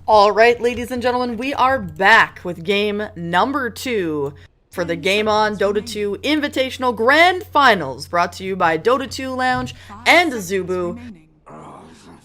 Alright, ladies and gentlemen, we are back with game number 2 for the Game On Dota 2 Invitational Grand Finals, brought to you by Dota 2 Lounge and Zubu.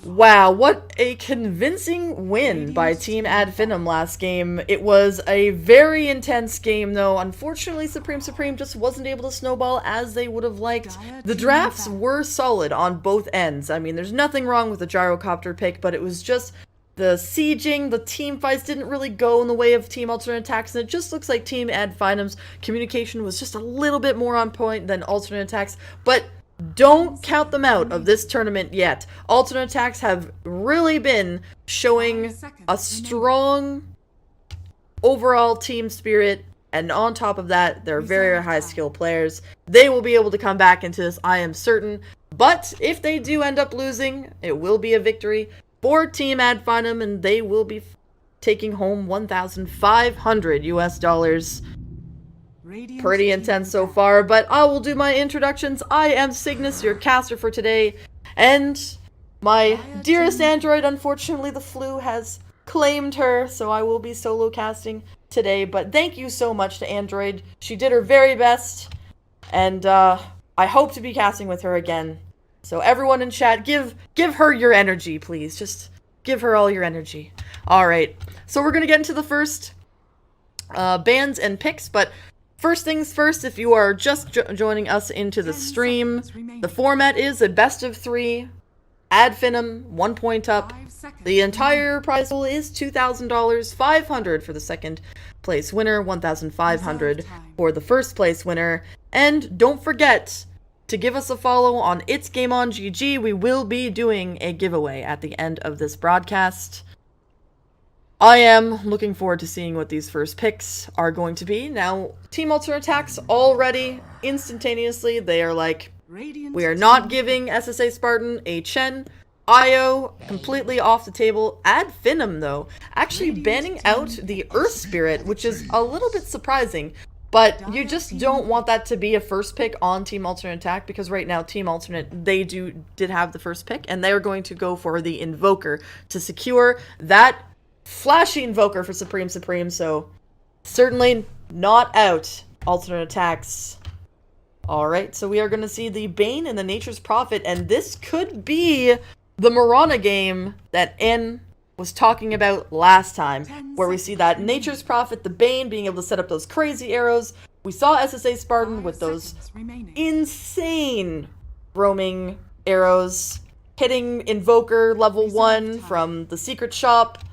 Wow, what a convincing win by Team aTTaX last game. It was a very intense game, though. Unfortunately, Supreme just wasn't able to snowball as they would have liked. The drafts were solid on both ends. I mean, there's nothing wrong with the gyrocopter pick, but it was just the sieging, the team fights didn't really go in the way of Team aTTaX, and it just looks like Team Finem's communication was just a little bit more on point than aTTaX, but don't count them out of this tournament yet. aTTaX have really been showing a strong overall team spirit, and on top of that, they're very high skill players. They will be able to come back into this, I am certain, but if they do end up losing, it will be a victory for Team Finem, and they will be taking home $1,500 US. Pretty intense so far, but I will do my introductions. I am Cygnus, your caster for today, and my dearest android, unfortunately the flu has claimed her, so I will be solo casting today, but thank you so much to Android. She did her very best, and I hope to be casting with her again. So everyone in chat, give her your energy, please. Just give her all your energy. Alright, so we're going to get into the first bans and picks, but first things first, if you are just joining us into the stream, the format is a best of 3, aTTaX, 1 point up. The entire prize pool is $2,000, $500 for the second place winner, $1,500 for the first place winner, and don't forget to give us a follow on It's Game On GG. We will be doing a giveaway at the end of this broadcast. I am looking forward to seeing what these first picks are going to be. Now, Team aTTaX already, instantaneously, they are like, we are not giving SSA Spartan a Chen. Io, completely off the table. Finem, though, actually banning out the Earth Spirit, which is a little bit surprising. But you just don't want that to be a first pick on Team aTTaX, because right now Team Alternate, they did have the first pick, and they're going to go for the Invoker to secure that flashy Invoker for Supreme, so certainly not out aTTaX. Alright, so we are going to see the Bane and the Nature's Prophet, and this could be the Mirana game that N was talking about last time, where we see that Nature's Prophet, the Bane, being able to set up those crazy arrows. We saw SSA Spartan with those insane roaming arrows, hitting Invoker level 1 from the secret shop,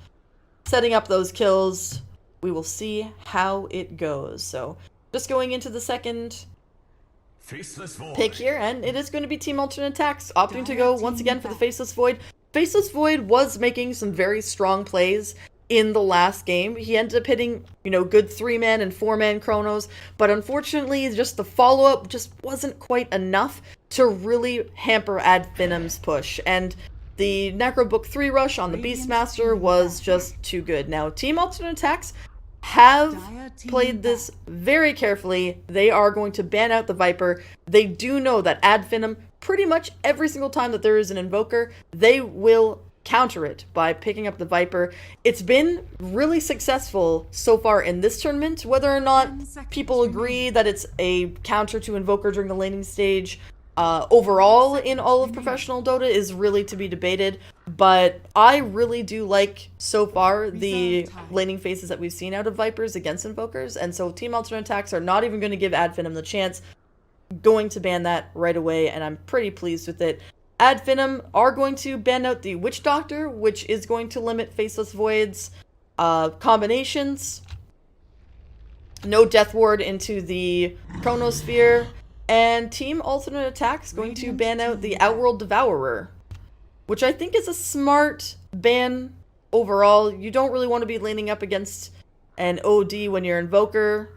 setting up those kills. We will see how it goes. So, just going into the second pick here, and it is going to be Team aTTaX, opting to go once again for the Faceless Void. Faceless Void was making some very strong plays in the last game. He ended up hitting, good 3-man and 4-man chronos, but unfortunately, just the follow-up just wasn't quite enough to really hamper aTTaX's push, and the Necro Book 3 rush on the Beastmaster was just too good. Now, Team aTTaX have played this very carefully. They are going to ban out the Viper. They do know that aTTaX, pretty much every single time that there is an Invoker, they will counter it by picking up the Viper. It's been really successful so far in this tournament. Whether or not people agree that it's a counter to Invoker during the laning stage, overall in all of professional Dota is really to be debated, but I really do like, so far, the laning phases that we've seen out of Vipers against Invokers, and so Team aTTaX are not even going to give aTTaX the chance, going to ban that right away, and I'm pretty pleased with it. aTTaX are going to ban out the Witch Doctor, which is going to limit Faceless Void's combinations. No Death Ward into the Chronosphere. And Team aTTaX going to ban out the Outworld Devourer, which I think is a smart ban overall. You don't really want to be laning up against an OD when you're Invoker,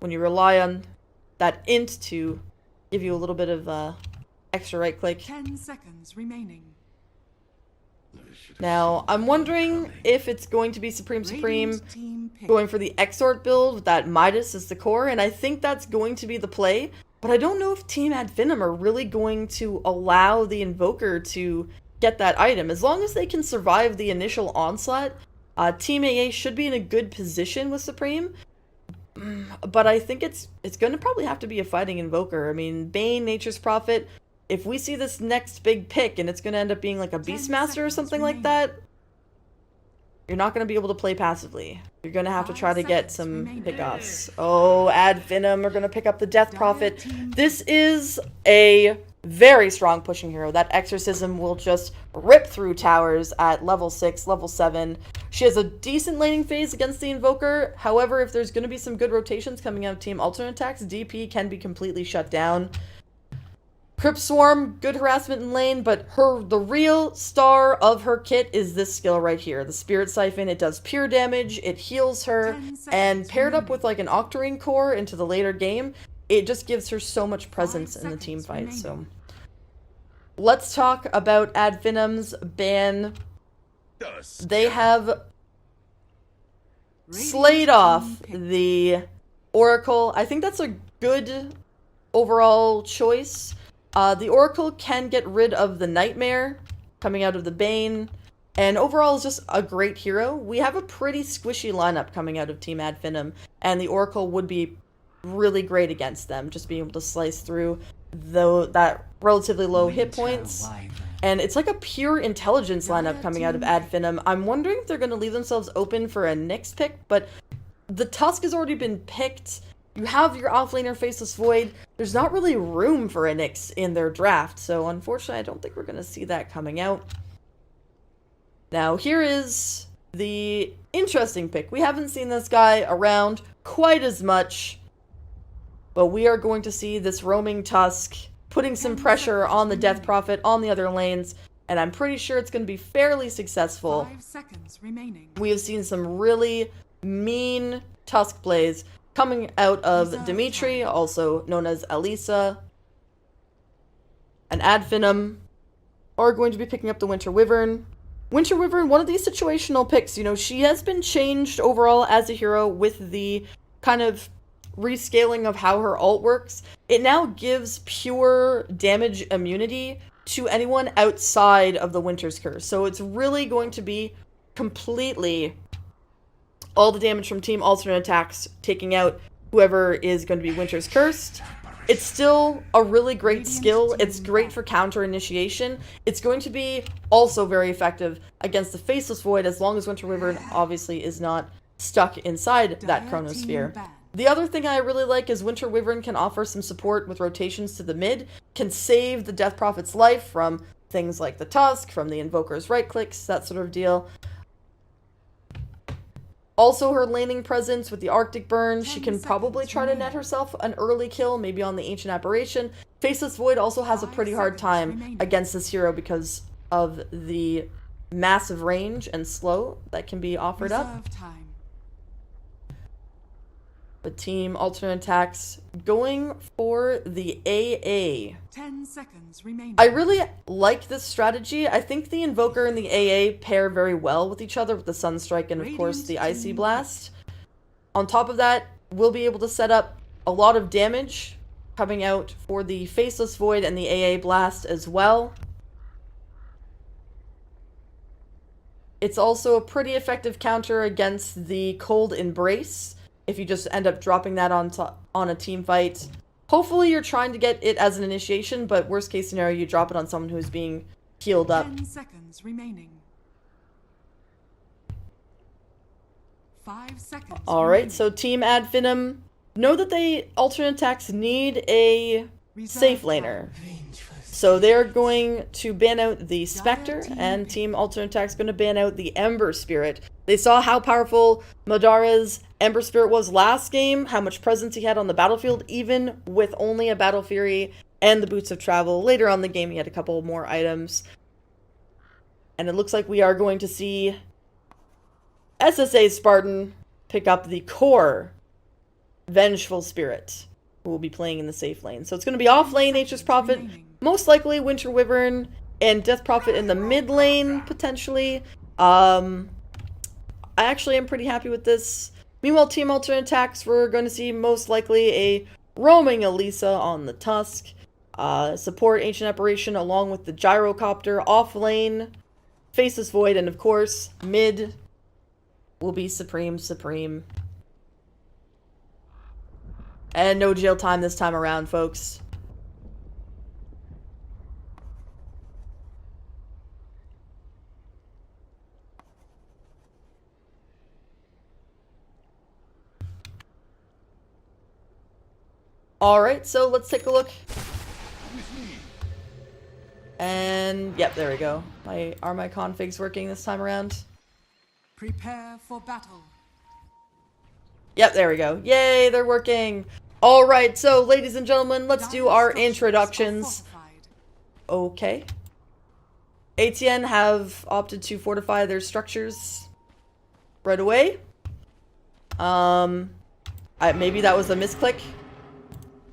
when you rely on that int to give you a little bit of extra right click. 10 seconds remaining. Now, I'm wondering if it's going to be Supreme going for the Exort build with that Midas as the core, and I think that's going to be the play. But I don't know if Team aTTaX are really going to allow the Invoker to get that item. As long as they can survive the initial onslaught, Team AA should be in a good position with Supreme, but I think it's going to probably have to be a fighting Invoker. I mean, Bane, Nature's Prophet, if we see this next big pick and it's going to end up being like a Beastmaster or something like that, you're not going to be able to play passively. You're going to have to try to get some pickoffs. Oh, Finem are going to pick up the Death Prophet. This is a very strong pushing hero. That Exorcism will just rip through towers at level 6, level 7. She has a decent laning phase against the Invoker. However, if there's going to be some good rotations coming out of Team Alternate aTTaX, DP can be completely shut down. Crypt Swarm, good harassment in lane, but the real star of her kit is this skill right here. The Spirit Siphon, it does pure damage, it heals her, and paired up with like an Octarine core into the later game, it just gives her so much presence in the team fight. So let's talk about Finem's ban. They have slayed off the Oracle. I think that's a good overall choice. The Oracle can get rid of the Nightmare coming out of the Bane, and overall is just a great hero. We have a pretty squishy lineup coming out of Team Finem, and the Oracle would be really great against them, just being able to slice through that relatively low hit points. And it's like a pure intelligence lineup coming out of Finem. I'm wondering if they're going to leave themselves open for a Nyx pick, but the Tusk has already been picked. You have your offlaner Faceless Void. There's not really room for a Nyx in their draft, so unfortunately I don't think we're going to see that coming out. Now here is the interesting pick. We haven't seen this guy around quite as much, but we are going to see this roaming Tusk putting some pressure on the Death Prophet on the other lanes, and I'm pretty sure it's going to be fairly successful. 5 seconds remaining. We have seen some really mean Tusk plays coming out of Dimitri, also known as Elisa, and Finem are going to be picking up the Winter Wyvern. Winter Wyvern, one of these situational picks. You know, she has been changed overall as a hero with the kind of rescaling of how her ult works. It now gives pure damage immunity to anyone outside of the Winter's Curse. So it's really going to be completely all the damage from Team Alternate aTTaX, taking out whoever is going to be Winter's Cursed. It's still a really great skill. It's great for counter initiation. It's going to be also very effective against the Faceless Void, as long as Winter Wyvern obviously is not stuck inside that chronosphere. The other thing I really like is Winter Wyvern can offer some support with rotations to the mid, can save the Death Prophet's life from things like the Tusk, from the Invoker's right clicks, that sort of deal. Also, her laning presence with the Arctic Burn, she can probably try to net herself an early kill, maybe on the Ancient Aberration. Faceless Void also has a pretty hard time against this hero because of the massive range and slow that can be offered up. But Team Alternate aTTaX going for the AA. 10 seconds remaining. I really like this strategy. I think the Invoker and the AA pair very well with each other with the Sunstrike and of course the Icy Blast. On top of that, we'll be able to set up a lot of damage coming out for the Faceless Void and the AA Blast as well. It's also a pretty effective counter against the Cold Embrace, if you just end up dropping that on a team fight. Hopefully you're trying to get it as an initiation, but worst case scenario, you drop it on someone who's being healed up. 10 seconds remaining. 5 seconds. Alright, so Team Finem know that they Alternate aTTaX need a safe laner. So they're going to ban out the Spectre, and Team Alternate aTTaX going to ban out the Ember Spirit. They saw how powerful Madara's Ember Spirit was last game, how much presence he had on the battlefield, even with only a Battle Fury and the Boots of Travel. Later on in the game, he had a couple more items. And it looks like we are going to see SSA Spartan pick up the core Vengeful Spirit, who will be playing in the safe lane. So it's going to be off lane Nature's Prophet, most likely Winter Wyvern, and Death Prophet in the mid lane, potentially. I actually am pretty happy with this. Meanwhile, Team Alternate aTTaX, we're going to see most likely a roaming Elisa on the Tusk. Support Ancient Apparition along with the Gyrocopter, off lane, Faceless Void, and of course, mid, will be supreme. And no jail time this time around, folks. Alright, so let's take a look. And, yep, there we go. Are my configs working this time around? Prepare for battle. Yep, there we go. Yay, they're working. Alright, so ladies and gentlemen, let's do our introductions. Okay. ATN have opted to fortify their structures right away. Maybe that was a misclick.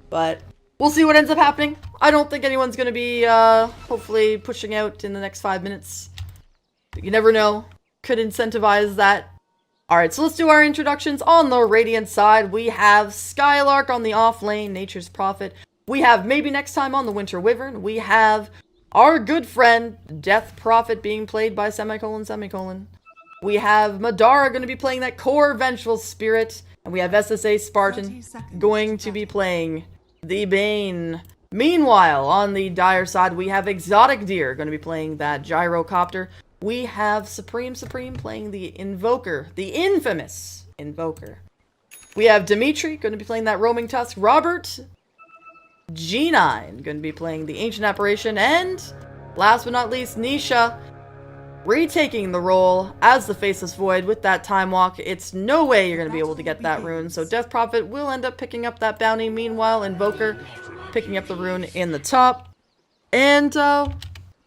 But we'll see what ends up happening. I don't think anyone's going to be, hopefully, pushing out in the next 5 minutes. But you never know. Could incentivize that. Alright, so let's do our introductions. On the Radiant side, we have Skylark on the off lane, Nature's Prophet. We have Maybe Next Time on the Winter Wyvern. We have our good friend, Death Prophet, being played by semicolon. We have Madara going to be playing that core Vengeful Spirit. And we have SSA Spartan going to be playing the Bane. Meanwhile, on the Dire side, we have Exotic Deer going to be playing that Gyrocopter. We have Supreme playing the Invoker, the infamous Invoker. We have Dimitri going to be playing that Roaming Tusk. Robert G9 going to be playing the Ancient Apparition. And last but not least, Nisha retaking the role as the Faceless Void with that Time Walk. It's no way you're going to be able to get that rune. So Death Prophet will end up picking up that bounty. Meanwhile, Invoker picking up the rune in the top. And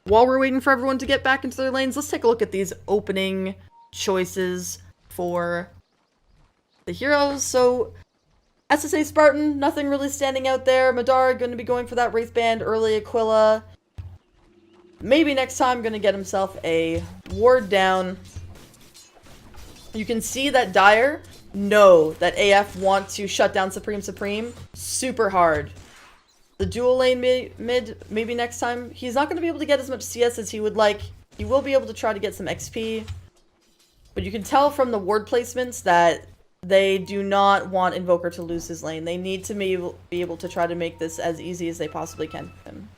while we're waiting for everyone to get back into their lanes, let's take a look at these opening choices for the heroes. So SSA Spartan, nothing really standing out there. Madara going to be going for that Wraithband, early Aquila. Maybe next time going to get himself a ward down. You can see that Dire know that AF want to shut down Supreme super hard. The dual lane mid, maybe next time. He's not going to be able to get as much CS as he would like. He will be able to try to get some XP. But you can tell from the ward placements that they do not want Invoker to lose his lane. They need to be able to try to make this as easy as they possibly can for him.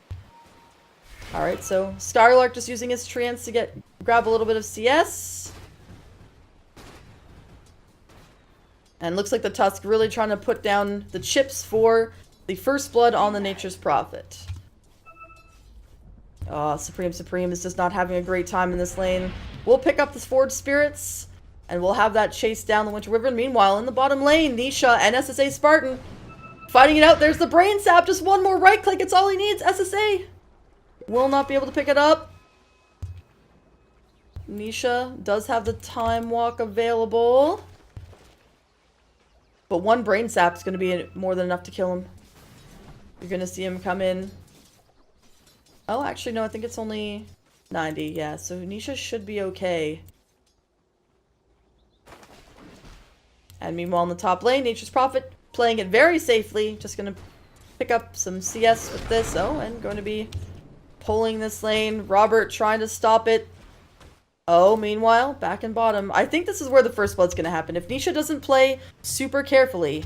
Alright, so Skylark just using his trance to grab a little bit of CS. And looks like the Tusk really trying to put down the chips for the first blood on the Nature's Prophet. Supreme is just not having a great time in this lane. We'll pick up the Forged Spirits, and we'll have that chase down the Winter Wyvern. Meanwhile, in the bottom lane, Nisha and SSA Spartan fighting it out. There's the Brain Sap, just one more right click, it's all he needs. SSA will not be able to pick it up. Nisha does have the Time Walk available. But one Brain Sap is going to be more than enough to kill him. You're going to see him come in. Oh, actually, no, I think it's only 90. Yeah, so Nisha should be okay. And meanwhile, in the top lane, Nature's Prophet playing it very safely. Just going to pick up some CS with this. Oh, and going to be pulling this lane. Robert trying to stop it. Oh, meanwhile, back in bottom. I think this is where the first blood's going to happen. If Nisha doesn't play super carefully.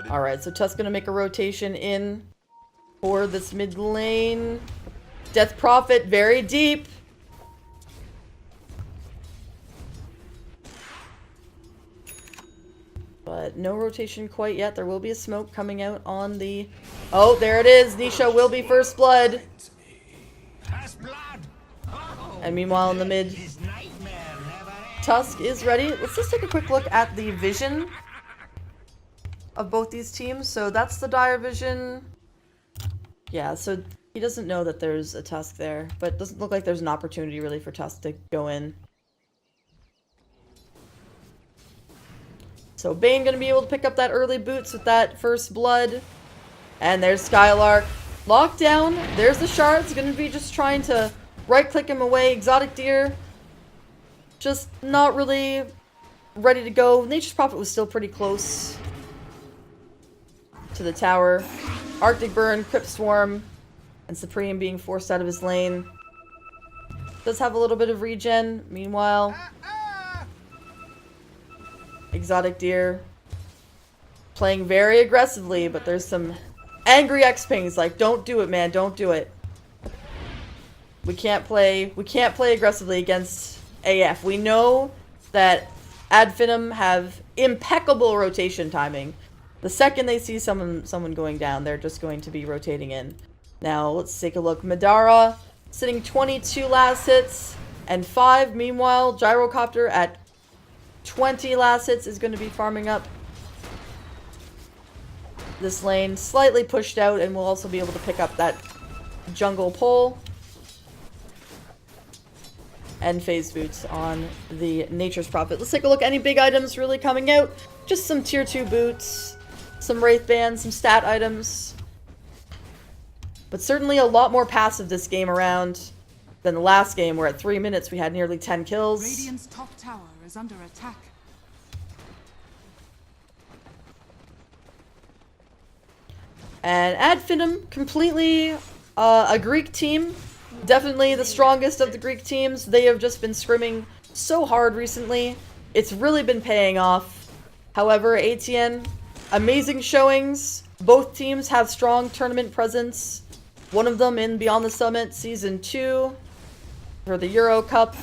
Alright, so Tusk's going to make a rotation in for this mid lane. Death Prophet very deep. But no rotation quite yet. There will be a smoke coming out on the... Oh, there it is. Nisha will be first blood. And meanwhile in the mid, Tusk is ready. Let's just take a quick look at the vision of both these teams. So that's the Dire vision. Yeah, so he doesn't know that there's a Tusk there. But it doesn't look like there's an opportunity really for Tusk to go in. So Bane going to be able to pick up that early boots with that first blood. And there's Skylark. Lockdown. There's the shards. Going to be just trying to right click him away. Exotic Deer. Just not really ready to go. Nature's Prophet was still pretty close to the tower. Arctic Burn, Crypt Swarm. And Supreme being forced out of his lane. Does have a little bit of regen. Meanwhile, Exotic Deer playing very aggressively, but there's some angry X-Pings like, don't do it, man, don't do it. We can't play aggressively against AF. We know that Finem have impeccable rotation timing. The second they see someone going down, they're just going to be rotating in. Now, let's take a look. Madara sitting 22 last hits and 5. Meanwhile, Gyrocopter at 20 last hits is going to be farming up this lane. Slightly pushed out, and we'll also be able to pick up that jungle pole. And phase boots on the Nature's Prophet. Let's take a look. Any big items really coming out? Just some tier 2 boots, some Wraith Bands, some stat items. But certainly a lot more passive this game around than the last game, where at 3 minutes we had nearly 10 kills. Radiant's top tower is under attack. And Finem, completely a Greek team. Definitely the strongest of the Greek teams. They have just been scrimming so hard recently. It's really been paying off. However, ATN, amazing showings. Both teams have strong tournament presence. One of them in Beyond the Summit Season 2 for the Euro Cup.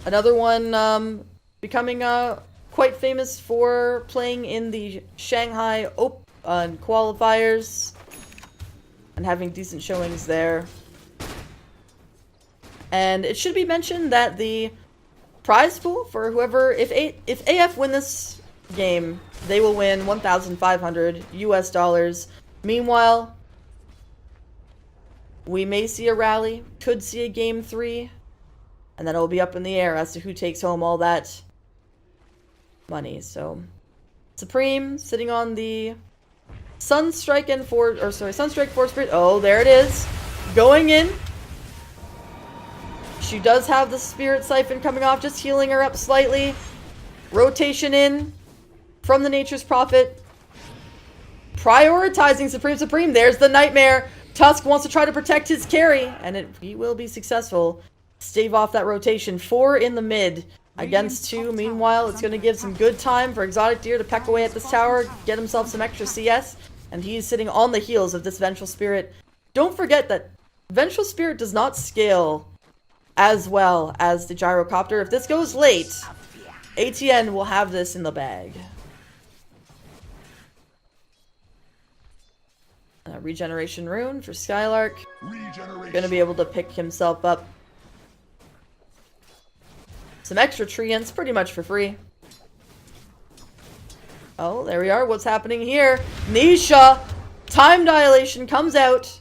Another one becoming quite famous for playing in the Shanghai Open qualifiers and having decent showings there. And it should be mentioned that the prize pool for whoever, if AF win this game, they will win $1,500 US. Meanwhile, we may see a rally, could see a game 3, and then it will be up in the air as to who takes home all that money. So, Supreme sitting on the Sunstrike Force Spirit. Oh, there it is. Going in. She does have the Spirit Siphon coming off, just healing her up slightly. Rotation in from the Nature's Prophet. Prioritizing Supreme. There's the Nightmare. Tusk wants to try to protect his carry, and he will be successful. Stave off that rotation. 4 in the mid against 2. Meanwhile, it's going to give some good time for Exotic Deer to peck away at this tower, get himself some extra CS, and he's sitting on the heels of this Vengeful Spirit. Don't forget that Vengeful Spirit does not scale as well as the Gyrocopter. If this goes late, ATN will have this in the bag. Regeneration Rune for Skylark. Gonna be able to pick himself up some extra treants pretty much for free. Oh, there we are. What's happening here? Nisha! Time Dilation comes out.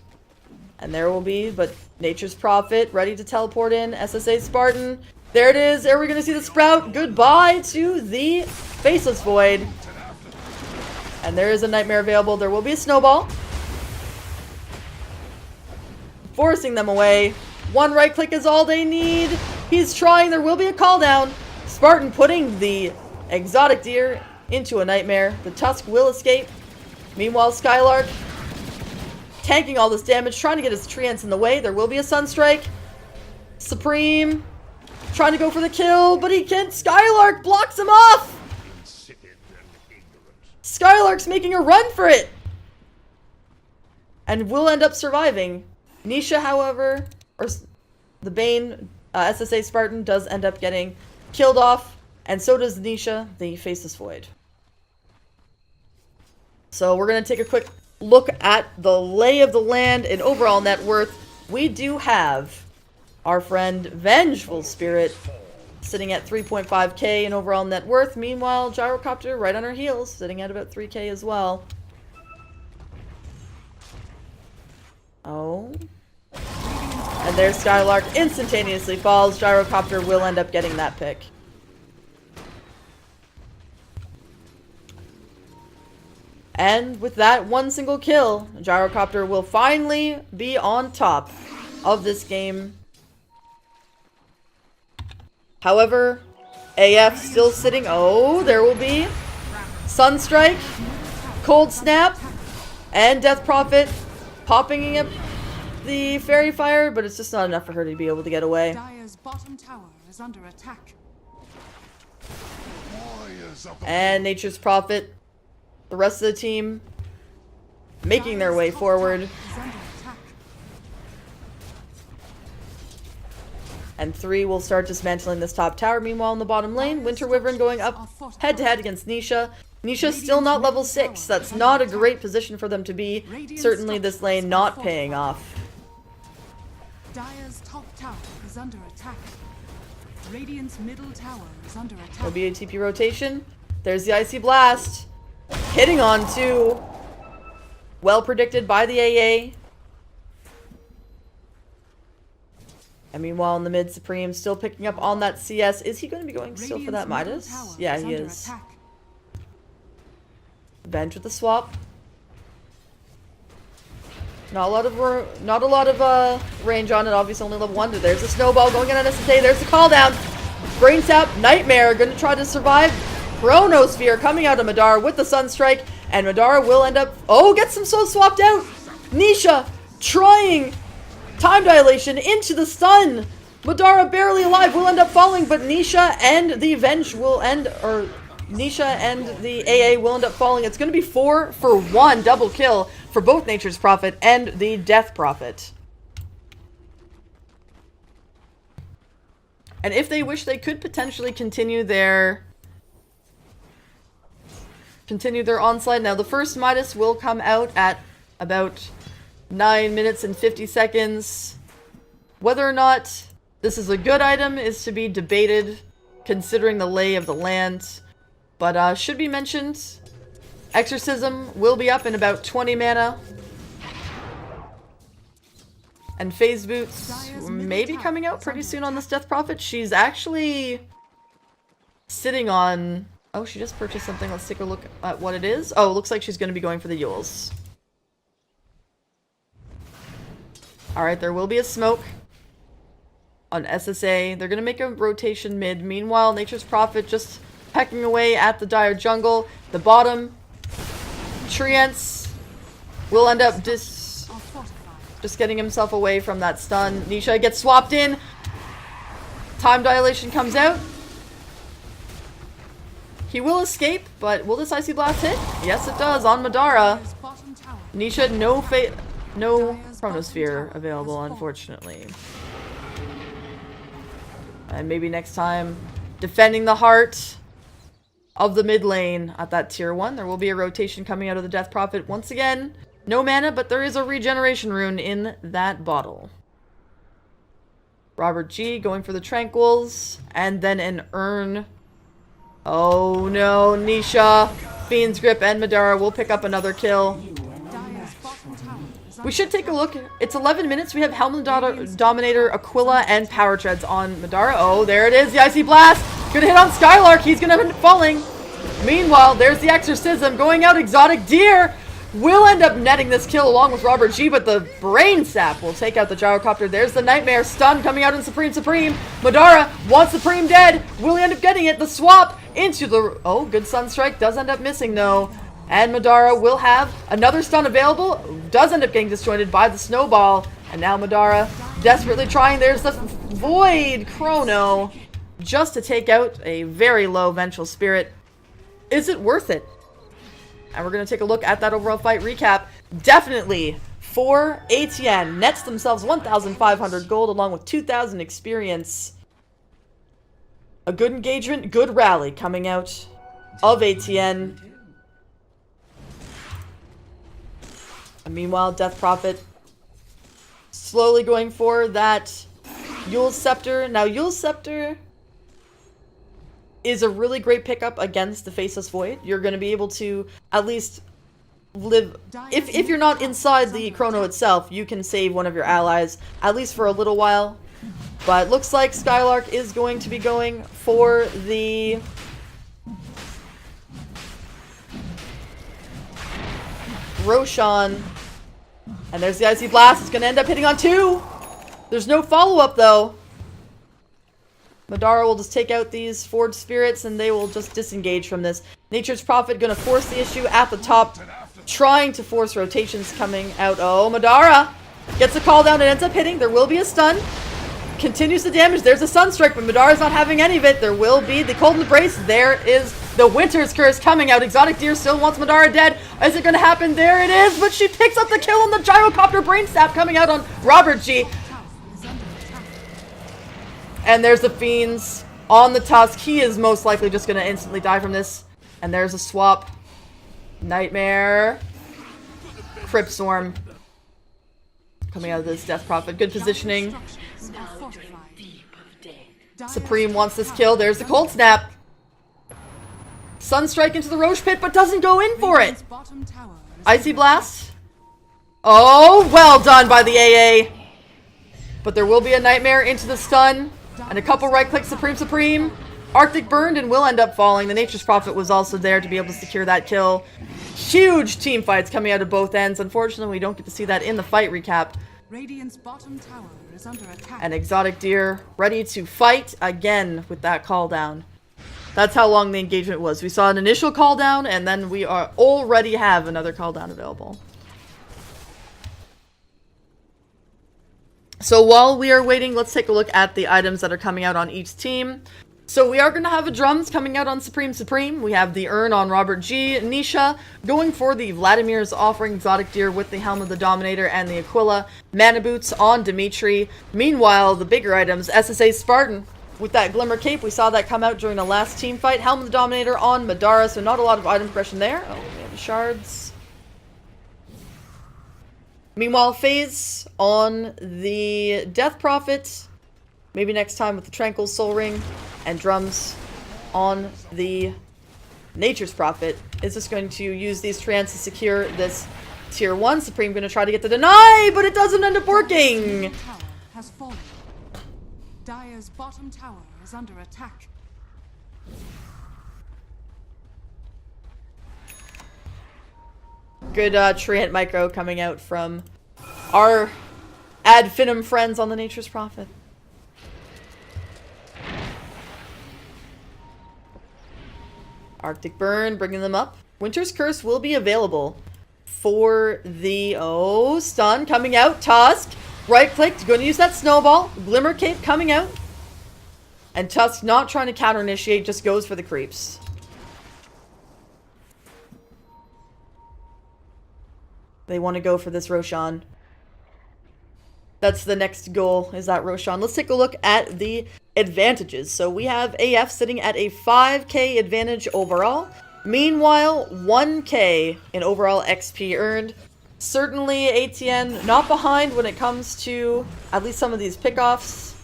And there will be, but Nature's Prophet ready to teleport in. SSA Spartan. There it is. Are we going to see the Sprout? Goodbye to the Faceless Void. And there is a Nightmare available. There will be a Snowball. Forcing them away. One right click is all they need. He's trying. There will be a call down. Spartan putting the Exotic Deer into a Nightmare. The Tusk will escape. Meanwhile, Skylark tanking all this damage, trying to get his treants in the way. There will be a Sunstrike. Supreme trying to go for the kill, but he can't. Skylark blocks him off. Skylark's making a run for it and will end up surviving. Nisha, however, or the Bane SSA Spartan does end up getting killed off, and so does Nisha, the Faceless Void. So we're going to take a quick look at the lay of the land and overall net worth. We do have our friend Vengeful Spirit sitting at 3.5k in overall net worth. Meanwhile, Gyrocopter right on her heels, sitting at about 3k as well. Oh. And there's Skylark instantaneously falls. Gyrocopter will end up getting that pick. And with that one single kill, Gyrocopter will finally be on top of this game. However, AF still sitting. Oh, there will be Sunstrike, Cold Snap, and Death Prophet popping up the fairy fire, but it's just not enough for her to be able to get away. Dire's bottom tower is under attack. And Nature's Prophet, the rest of the team, making their way forward. And 3 will start dismantling this top tower. Meanwhile, in the bottom lane, Winter Wyvern going up head-to-head against Nisha. Nisha's still not level 6. That's not a great position for them to be. Certainly this lane not paying off. Dire's top tower is under attack. Radiant's middle tower is under attack. There'll be a TP rotation. There's the Icy Blast. Hitting on 2. Well predicted by the AA. And meanwhile, in the mid, Supreme still picking up on that CS. Is he going to be going still for that Midas? Yeah, he is. Bench with the swap. Not a lot of range on it. Obviously, only level 1. There's a snowball going in on SSA. There's the call down. Brain Sap, Nightmare going to try to survive. Chronosphere coming out of Madara with the Sunstrike. And Madara will end up... Oh, gets some soul swapped out. Nisha trying... Time dilation into the stun. Madara barely alive, will end up falling, but Nisha and the Avenge will end, or Nisha and the AA will end up falling. It's going to be 4 for 1 double kill for both Nature's Prophet and the Death Prophet. And if they wish, they could potentially continue their onslaught. Now, the first Midas will come out at about 9 minutes and 50 seconds. Whether or not this is a good item is to be debated, considering the lay of the land. But should be mentioned, Exorcism will be up in about 20 mana. And Phase Boots may be coming out pretty soon on this Death Prophet. She's actually sitting on... Oh, she just purchased something. Let's take a look at what it is. Oh, it looks like she's going to be going for the Yules. Alright, there will be a smoke on SSA. They're going to make a rotation mid. Meanwhile, Nature's Prophet just pecking away at the Dire jungle. The bottom, Treants will end up just getting himself away from that stun. Nisha gets swapped in. Time dilation comes out. He will escape, but will this Icy Blast hit? Yes, it does on Madara. Nisha, no Chronosphere available, unfortunately. And maybe next time, defending the heart of the mid lane at that tier 1. There will be a rotation coming out of the Death Prophet. Once again, no mana, but there is a regeneration rune in that bottle. Robert G going for the Tranquils, and then an Urn. Oh no, Nisha, Fiend's Grip, and Madara will pick up another kill. We should take a look. It's 11 minutes. We have Helm Dominator, Aquila, and Power Treads on Madara. Oh, there it is. The Icy Blast. Gonna hit on Skylark. He's gonna end up falling. Meanwhile, there's the Exorcism going out. Exotic Deer will end up netting this kill along with Robert G, but the Brain Sap will take out the Gyrocopter. There's the Nightmare stun coming out in Supreme. Madara wants Supreme dead. Will he end up getting it? The swap into the... Oh, good Sunstrike. Does end up missing, though. And Madara will have another stun available. Does end up getting disjointed by the Snowball. And now Madara desperately trying. There's the Void Chrono just to take out a very low Vengeful Spirit. Is it worth it? And we're going to take a look at that overall fight recap. Definitely for aTTaX. Nets themselves 1,500 gold along with 2,000 experience. A good engagement, good rally coming out of aTTaX. And meanwhile, Death Prophet slowly going for that Yule's Scepter. Now, Yule's Scepter is a really great pickup against the Faceless Void. You're going to be able to at least live... If you're not inside the Chrono itself, you can save one of your allies, at least for a little while. But it looks like Skylark is going to be going for the... Roshan. And there's the Icy Blast. It's going to end up hitting on 2. There's no follow-up, though. Madara will just take out these Forged Spirits, and they will just disengage from this. Nature's Prophet going to force the issue at the top. trying to force rotations coming out. Oh, Madara gets a call down and ends up hitting. There will be a stun. Continues the damage. There's a Sunstrike, but Madara's not having any of it. There will be the Cold Embrace. There is the Winter's Curse coming out. Exotic Deer still wants Madara dead. Is it going to happen? There it is, but she picks up the kill on the Gyrocopter Brain Stab coming out on Robert G. And there's the Fiends on the Tusk. He is most likely just going to instantly die from this. And there's a swap. Nightmare. Crypt Storm. Coming out of this Death Prophet. Good positioning. Supreme wants this kill. There's the Cold Snap. Sunstrike into the Roche Pit, but doesn't go in for it. Icy Blast. Oh, well done by the AA. But there will be a Nightmare into the stun. And a couple right-clicks Supreme. Arctic burned and will end up falling. The Nature's Prophet was also there to be able to secure that kill. Huge team fights coming out of both ends. Unfortunately, we don't get to see that in the fight recap. Radiant's bottom tower is under attack. And Exotic Deer ready to fight again with that call down. That's how long the engagement was. We saw an initial call down, and then we already have another call down available. So while we are waiting, let's take a look at the items that are coming out on each team. So we are going to have a drums coming out on Supreme. We have the urn on Robert G. Nisha going for the Vladimir's offering Exotic Deer with the Helm of the Dominator and the Aquila. Mana Boots on Dimitri. Meanwhile, the bigger items, SSA Spartan with that Glimmer Cape. We saw that come out during the last team fight. Helm of the Dominator on Madara, so not a lot of item progression there. Oh, we have the shards. Meanwhile, FaZe on the Death Prophet. Maybe next time with the Tranquil Soul Ring. And drums on the Nature's Prophet. Is just going to use these treants to secure this tier 1. Supreme going to try to get the deny, but it doesn't end up working. Has fallen. Dire's bottom tower is under attack. Good treant micro coming out from our Finem friends on the Nature's Prophet. Arctic Burn, bringing them up. Winter's Curse will be available for the... Oh, stun coming out. Tusk, right-clicked, going to use that Snowball. Glimmer Cape coming out. And Tusk not trying to counter-initiate, just goes for the creeps. They want to go for this Roshan. That's the next goal, is that Roshan. Let's take a look at the advantages. So we have AF sitting at a 5k advantage overall. Meanwhile, 1k in overall XP earned. Certainly ATN not behind when it comes to at least some of these pickoffs.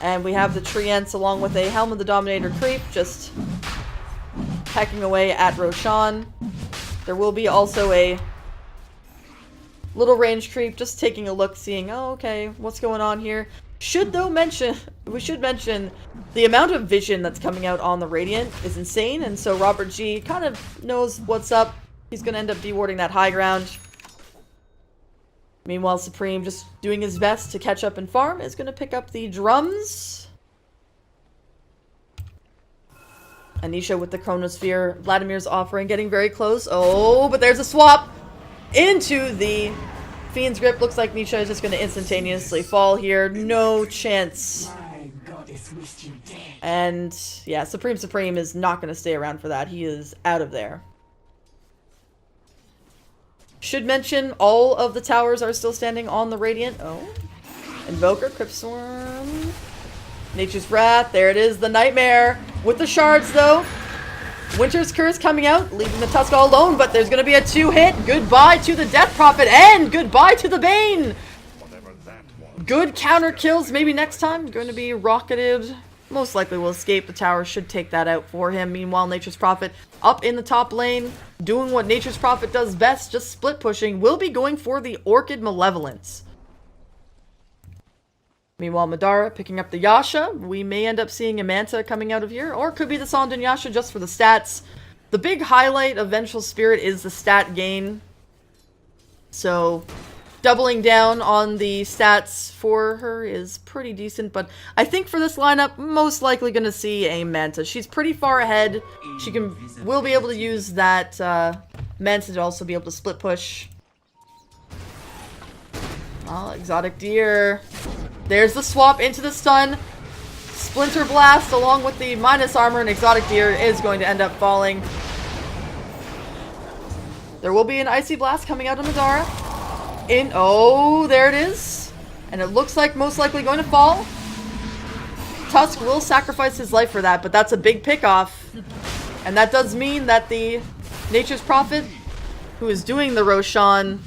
And we have the treants along with a Helm of the Dominator creep just pecking away at Roshan. There will be also a little range creep, just taking a look, seeing, oh, okay, what's going on here. We should mention the amount of vision that's coming out on the Radiant is insane, and so Robert G kind of knows what's up. He's going to end up dewarding that high ground. Meanwhile, Supreme, just doing his best to catch up and farm, is going to pick up the drums. Anisha with the Chronosphere. Vladimir's offering, getting very close. Oh, but there's a swap into the Fiend's Grip. Looks like Nisha is just going to instantaneously fall here. No chance. And yeah, Supreme is not going to stay around for that. He is out of there. Should mention all of the towers are still standing on the Radiant. Oh, Invoker, Crypt Storm, Nature's Wrath. There it is, the Nightmare with the shards though. Winter's Curse coming out, leaving the Tusk all alone, but there's going to be a 2-hit. Goodbye to the Death Prophet, and goodbye to the Bane! Good counter kills, maybe next time. Going to be rocketed. Most likely will escape. The tower should take that out for him. Meanwhile, Nature's Prophet up in the top lane, doing what Nature's Prophet does best, just split pushing. Will be going for the Orchid Malevolence. Meanwhile, Madara picking up the Yasha. We may end up seeing a Manta coming out of here, or it could be the Sandan Yasha just for the stats. The big highlight of Vengeful Spirit is the stat gain. So, doubling down on the stats for her is pretty decent, but I think for this lineup, most likely going to see a Manta. She's pretty far ahead. She will be able to use that meant to also be able to split push. Oh, exotic deer. There's the swap into the stun. Splinter blast along with the minus armor, and exotic deer is going to end up falling. There will be an icy blast coming out of Madara. Oh, there it is. And it looks like most likely going to fall. Tusk will sacrifice his life for that, but that's a big pickoff. And that does mean that the Nature's Prophet, who is doing the Roshan,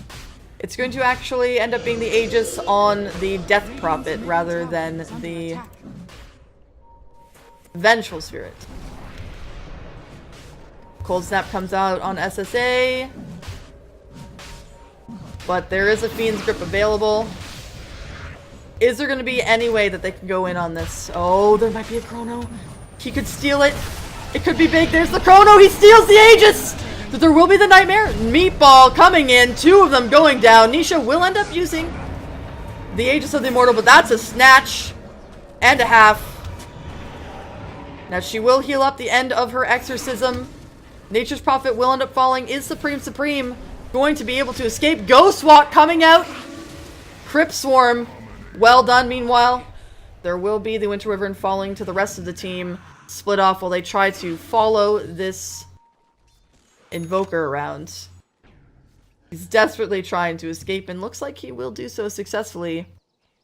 it's going to actually end up being the Aegis on the Death Prophet rather than the Vengeful Spirit. Cold Snap comes out on SSA. But there is a Fiend's Grip available. Is there going to be any way that they can go in on this? Oh, there might be a Chrono. He could steal it. It could be big. There's the Chrono. He steals the Aegis. But there will be the Nightmare. Meatball coming in. 2 of them going down. Nisha will end up using the Aegis of the Immortal, but that's a snatch and a half. Now she will heal up the end of her exorcism. Nature's Prophet will end up falling. Is Supreme going to be able to escape? Ghost Walk coming out. Crypt Swarm. Well done. Meanwhile, there will be the Winter Wyvern falling to the rest of the team. Split off while they try to follow this Invoker around. He's desperately trying to escape and looks like he will do so successfully.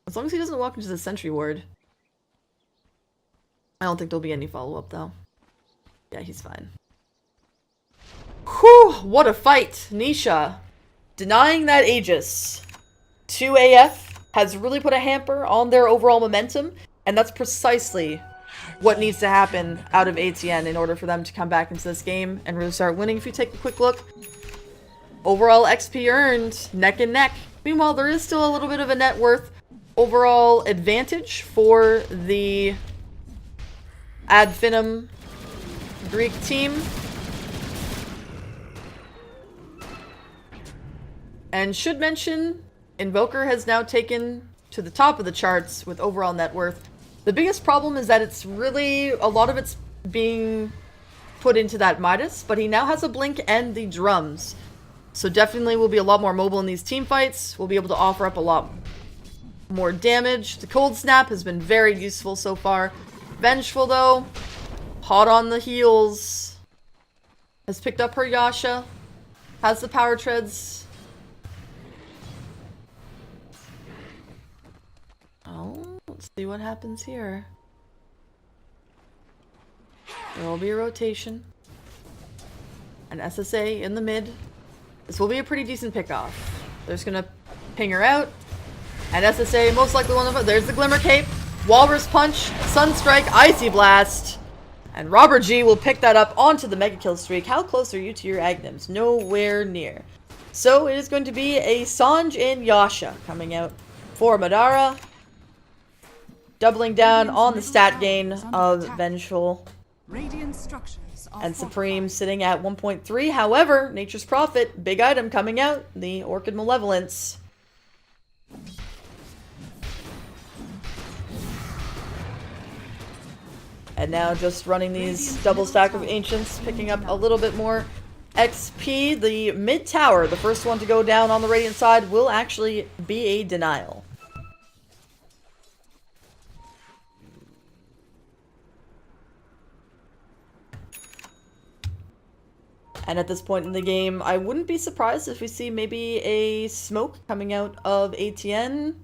As long as he doesn't walk into the Sentry Ward. I don't think there'll be any follow-up though. Yeah, he's fine. Whew, what a fight. Nisha denying that Aegis to AF has really put a hamper on their overall momentum, and that's precisely what needs to happen out of ATN in order for them to come back into this game and really start winning. If you take a quick look, overall XP earned, neck and neck. Meanwhile, there is still a little bit of a net worth overall advantage for the Ad Finem Greek team. And should mention, Invoker has now taken to the top of the charts with overall net worth. The biggest problem is that it's really, a lot of it's being put into that Midas, but he now has a blink and the drums. So definitely will be a lot more mobile in these team fights. We'll be able to offer up a lot more damage. The Cold Snap has been very useful so far. Vengeful though, hot on the heels. Has picked up her Yasha. Has the power treads. Oh, let's see what happens here. There will be a rotation. An SSA in the mid. This will be a pretty decent pickoff. They're just gonna ping her out. And SSA most likely one of them. There's the Glimmer Cape. Walrus Punch. Sunstrike. Icy Blast. And Robert G will pick that up onto the Mega Kill streak. How close are you to your Agnums? Nowhere near. So it is going to be a Sanj and Yasha coming out for Madara. Doubling down on the stat gain of Vengeful. And Supreme sitting at 1.3. However, Nature's Prophet, big item coming out. The Orchid Malevolence. And now just running these double stack of Ancients, picking up a little bit more XP. The mid tower, the first one to go down on the Radiant side, will actually be a denial. And at this point in the game, I wouldn't be surprised if we see maybe a smoke coming out of ATN.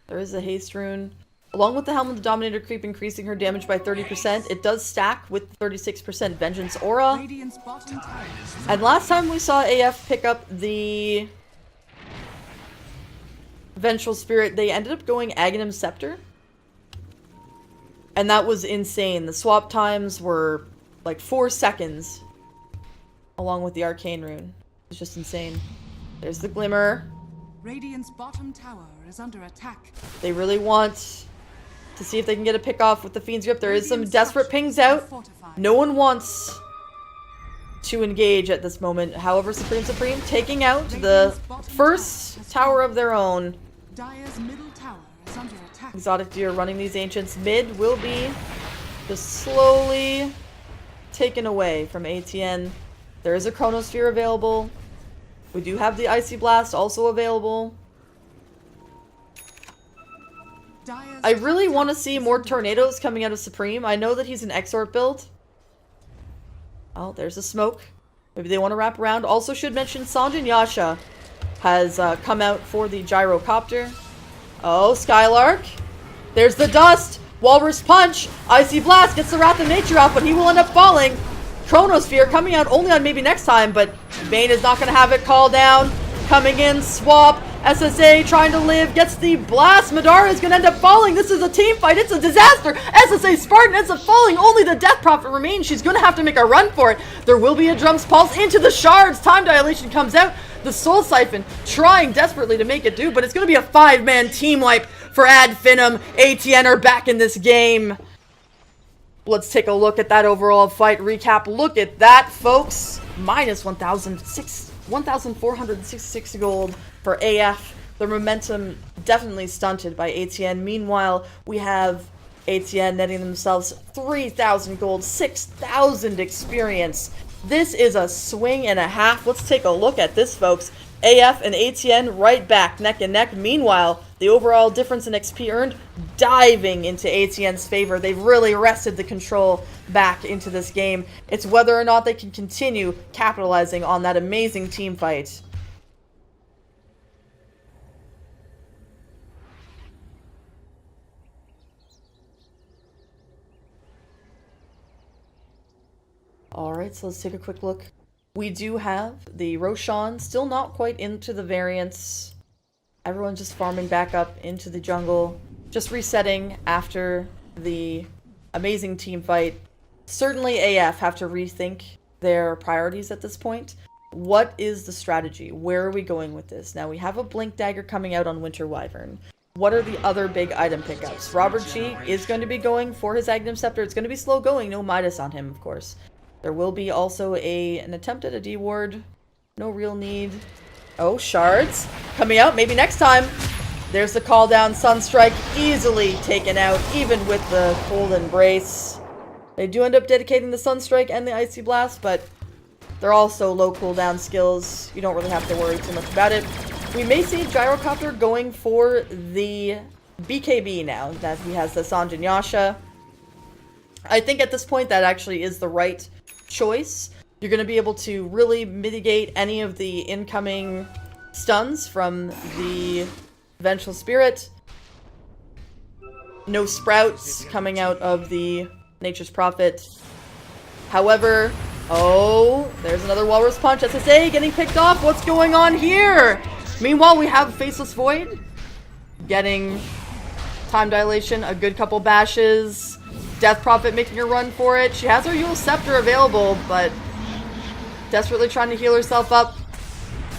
There is a haste rune. Along with the Helm of the Dominator creep increasing her damage by 30%, it does stack with 36% Vengeance Aura. And last time we saw AF pick up the Vengeful Spirit, they ended up going Aghanim Scepter. And that was insane. The swap times were like 4 seconds. Along with the Arcane Rune. It's just insane. There's the Glimmer. Radiant's bottom tower is under attack. They really want to see if they can get a pick off with the Fiend's Grip. There is some desperate pings out. No one wants to engage at this moment. However, Supreme taking out the first tower of their own. Dire's middle tower is under attack. Exotic Deer running these Ancients mid will be just slowly taken away from ATN. There is a Chronosphere available. We do have the Icy Blast also available. I really want to see more tornadoes coming out of Supreme. I know that he's an Exort build. Oh, there's a smoke. Maybe they want to wrap around. Also should mention Sanjin Yasha has come out for the Gyrocopter. Oh, Skylark. There's the dust. Walrus Punch. Icy Blast gets the Wrath of Nature out, but he will end up falling. Chronosphere coming out only on maybe next time, but Bane is not going to have it. Call down. Coming in. Swap. SSA trying to live. Gets the blast. Madara is going to end up falling. This is a team fight. It's a disaster. SSA Spartan ends up falling. Only the Death Prophet remains. She's going to have to make a run for it. There will be a Drum's Pulse into the shards. Time Dilation comes out. The Soul Siphon trying desperately to make it do, but it's going to be a 5-man team wipe for Finem. ATN are back in this game. Let's take a look at that overall fight recap. Look at that, folks. Minus 1,466 gold for AF. The momentum definitely stunted by ATN. Meanwhile, we have ATN netting themselves 3,000 gold, 6,000 experience. This is a swing and a half. Let's take a look at this, folks. AF and ATN right back, neck and neck. Meanwhile, the overall difference in XP earned diving into ATN's favor. They've really wrested the control back into this game. It's whether or not they can continue capitalizing on that amazing team fight. Alright, so let's take a quick look. We do have the Roshan still not quite into the variants. Everyone's just farming back up into the jungle. Just resetting after the amazing team fight. Certainly AF have to rethink their priorities at this point. What is the strategy? Where are we going with this? Now we have a Blink Dagger coming out on Winter Wyvern. What are the other big item pickups? Robert G is going to be going for his Aghanim Scepter. It's going to be slow going. No Midas on him, of course. There will be also an attempt at a D-ward. No real need. Oh, shards. Coming out, maybe next time. There's the call down. Sunstrike easily taken out, even with the Cold Embrace. They do end up dedicating the Sunstrike and the Icy Blast, but they're also low cooldown skills. You don't really have to worry too much about it. We may see Gyrocopter going for the BKB now that he has the Sanjin Yasha. I think at this point that actually is the right choice. You're going to be able to really mitigate any of the incoming stuns from the Vengeful Spirit. No sprouts coming out of the Nature's Prophet. However, oh, there's another Walrus Punch. SSA getting picked off. What's going on here? Meanwhile, we have Faceless Void getting time dilation, a good couple bashes. Death Prophet making a run for it. She has her Yule Scepter available, but desperately trying to heal herself up.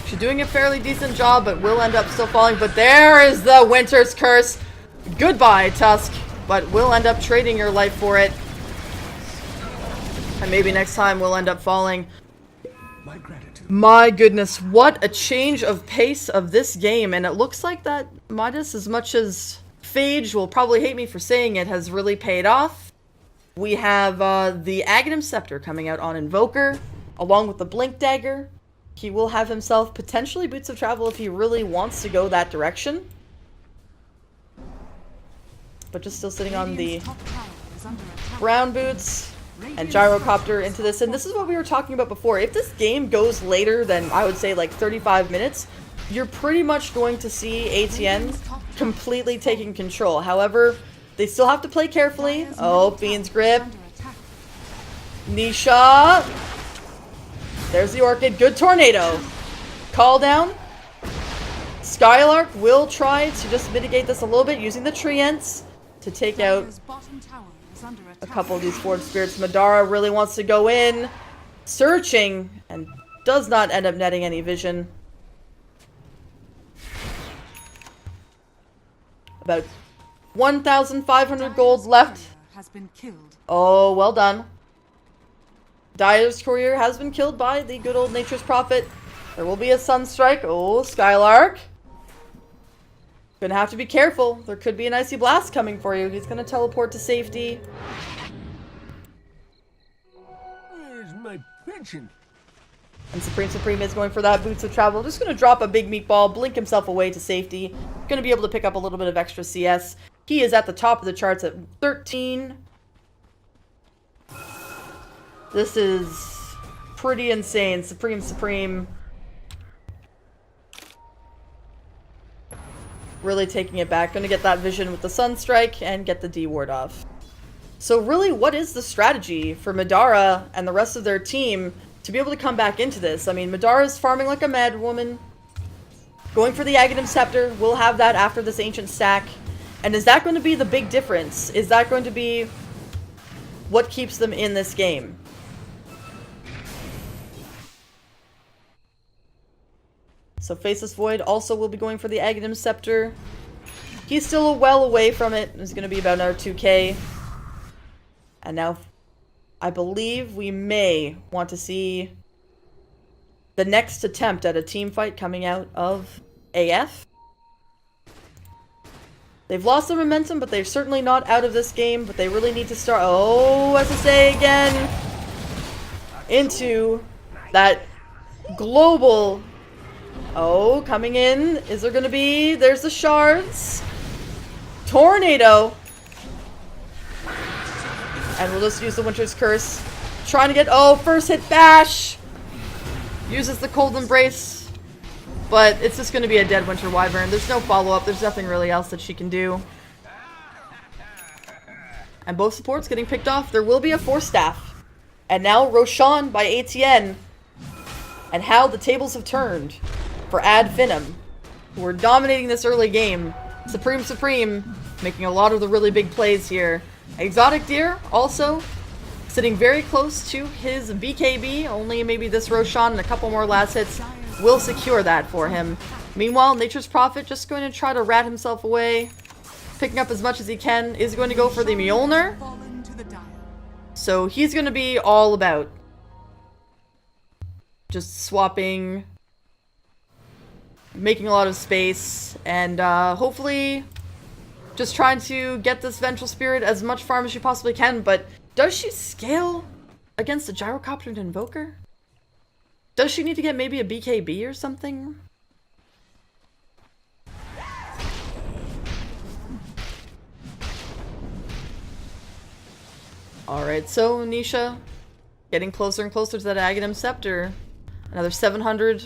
She's doing a fairly decent job, but will end up still falling. But there is the Winter's Curse. Goodbye, Tusk. But we'll end up trading your life for it. And maybe next time we'll end up falling. My goodness, what a change of pace of this game. And it looks like that Midas, as much as Phage will probably hate me for saying it, has really paid off. We have the Aghanim Scepter coming out on Invoker, along with the Blink Dagger. He will have himself potentially Boots of Travel if he really wants to go that direction. But just still sitting on the brown boots and Gyrocopter into this. And this is what we were talking about before. If this game goes later than, I would say, like 35 minutes, you're pretty much going to see ATN completely taking control. However, they still have to play carefully. Oh, Fiend's Grip. Nisha. There's the Orchid. Good Tornado. Call down. Skylark will try to just mitigate this a little bit using the Treants to take out a couple of these Forge Spirits. Madara really wants to go in. Searching and does not end up netting any vision. About 1,500 gold left. Oh, well done. Dyer's Courier has been killed by the good old Nature's Prophet. There will be a Sunstrike. Oh, Skylark. Gonna have to be careful. There could be an icy blast coming for you. He's gonna teleport to safety. Where's my pension? And Supreme is going for that Boots of Travel. Just gonna drop a big meatball, blink himself away to safety. Gonna be able to pick up a little bit of extra CS. He is at the top of the charts at 13. This is pretty insane. Supreme. Really taking it back. Gonna get that vision with the Sunstrike and get the D ward off. So really, what is the strategy for Madara and the rest of their team to be able to come back into this? I mean, Madara's farming like a mad woman. Going for the Aghanim Scepter. We'll have that after this Ancient stack. And is that going to be the big difference? Is that going to be what keeps them in this game? So Faceless Void also will be going for the Aghanim Scepter. He's still well away from it. It's going to be about another 2k. And now I believe we may want to see the next attempt at a team fight coming out of AF. They've lost some momentum, but they're certainly not out of this game. But they really need to start... Oh, SSA again! Into that global... Oh, coming in. Is there going to be... There's the shards. Tornado. And we'll just use the Winter's Curse. Trying to get... Oh, first hit bash. Uses the Cold Embrace. But it's just going to be a dead Winter Wyvern. There's no follow-up. There's nothing really else that she can do. And both supports getting picked off. There will be a Force Staff. And now Roshan by ATN. And how the tables have turned for Finem, who are dominating this early game. Supreme making a lot of the really big plays here. Exotic Deer also sitting very close to his BKB. Only maybe this Roshan and a couple more last hits will secure that for him. Meanwhile, Nature's Prophet just going to try to rat himself away. Picking up as much as he can. Is going to go for the Mjolnir. So he's going to be all about just swapping, making a lot of space, and hopefully just trying to get this Vengeful Spirit as much farm as she possibly can. But does she scale against a Gyrocopter Invoker? Does she need to get maybe a BKB or something? Alright, so Nisha getting closer and closer to that Aghanim Scepter. Another 700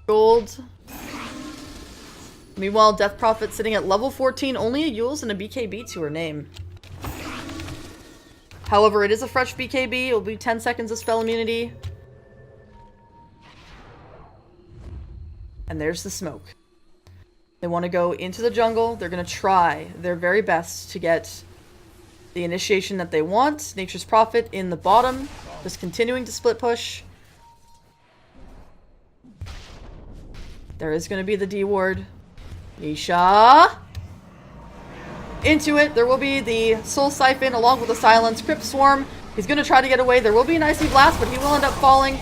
gold. Meanwhile, Death Prophet sitting at level 14, only a Yules and a BKB to her name. However, it is a fresh BKB. It will be 10 seconds of spell immunity. And there's the smoke. They want to go into the jungle. They're going to try their very best to get the initiation that they want. Nature's Prophet in the bottom. Just continuing to split push. There is going to be the D ward. Nisha. Into it. There will be the Soul Siphon along with the Silence. Crypt Swarm. He's going to try to get away. There will be an Icy Blast, but he will end up falling.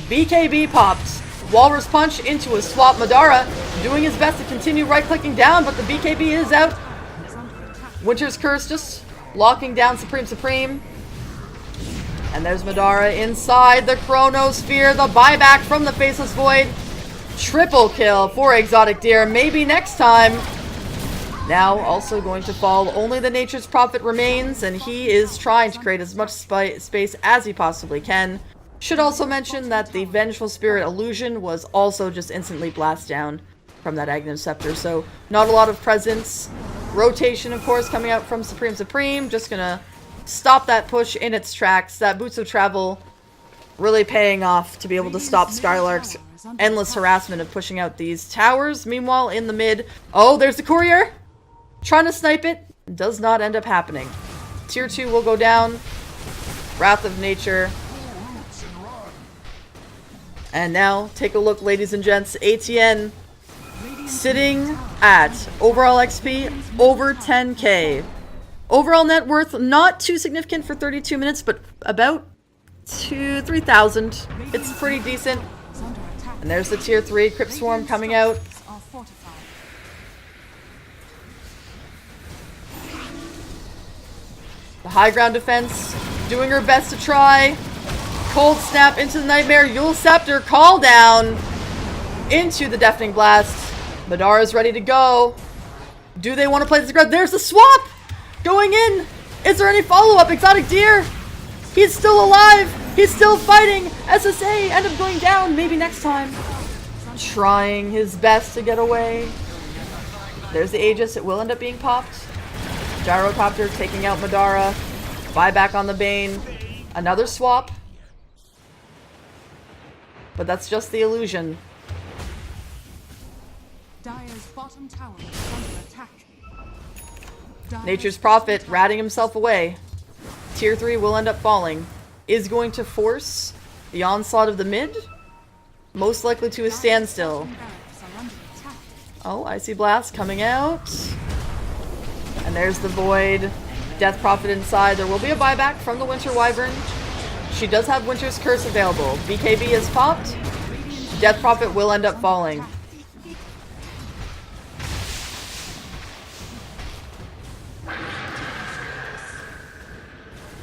BKB popped. Walrus Punch into a swap. Madara doing his best to continue right-clicking down, but the BKB is out. Winter's Curse just locking down Supreme. And there's Madara inside the Chronosphere. The buyback from the Faceless Void. Triple kill for Exotic Deer. Maybe next time. Now also going to fall. Only the Nature's Prophet remains, and he is trying to create as much space as he possibly can. Should also mention that the Vengeful Spirit illusion was also just instantly blast down from that Aghanim Scepter. So not a lot of presence. Rotation, of course, coming out from Supreme. Just gonna stop that push in its tracks. That Boots of Travel really paying off to be able to stop Skylark's endless harassment of pushing out these towers. Meanwhile, in the mid... Oh, there's the Courier! Trying to snipe it. Does not end up happening. Tier 2 will go down. Wrath of Nature. And now, take a look, ladies and gents. ATN sitting at overall XP over 10k. Overall net worth not too significant for 32 minutes, but about 3,000. It's pretty decent. And there's the tier 3 Crypt Swarm coming out. The high ground defense doing her best to try. Cold Snap into the Nightmare. Yule Scepter call down into the Deafening Blast. Madara's ready to go. Do they want to play this aggressive? There's the swap! Going in! Is there any follow-up? Exotic Deer! He's still alive! He's still fighting! SSA end up going down. Maybe next time. Trying his best to get away. There's the Aegis. It will end up being popped. Gyrocopter taking out Madara. Buyback on the Bane. Another swap. But that's just the illusion. Dire's bottom tower is under attack. Nature's Prophet ratting himself away. Tier 3 will end up falling. Is going to force the onslaught of the mid. Most likely to a standstill. Oh, Icy Blast coming out. And there's the Void. Death Prophet inside. There will be a buyback from the Winter Wyvern. She does have Winter's Curse available. BKB is popped. Death Prophet will end up falling.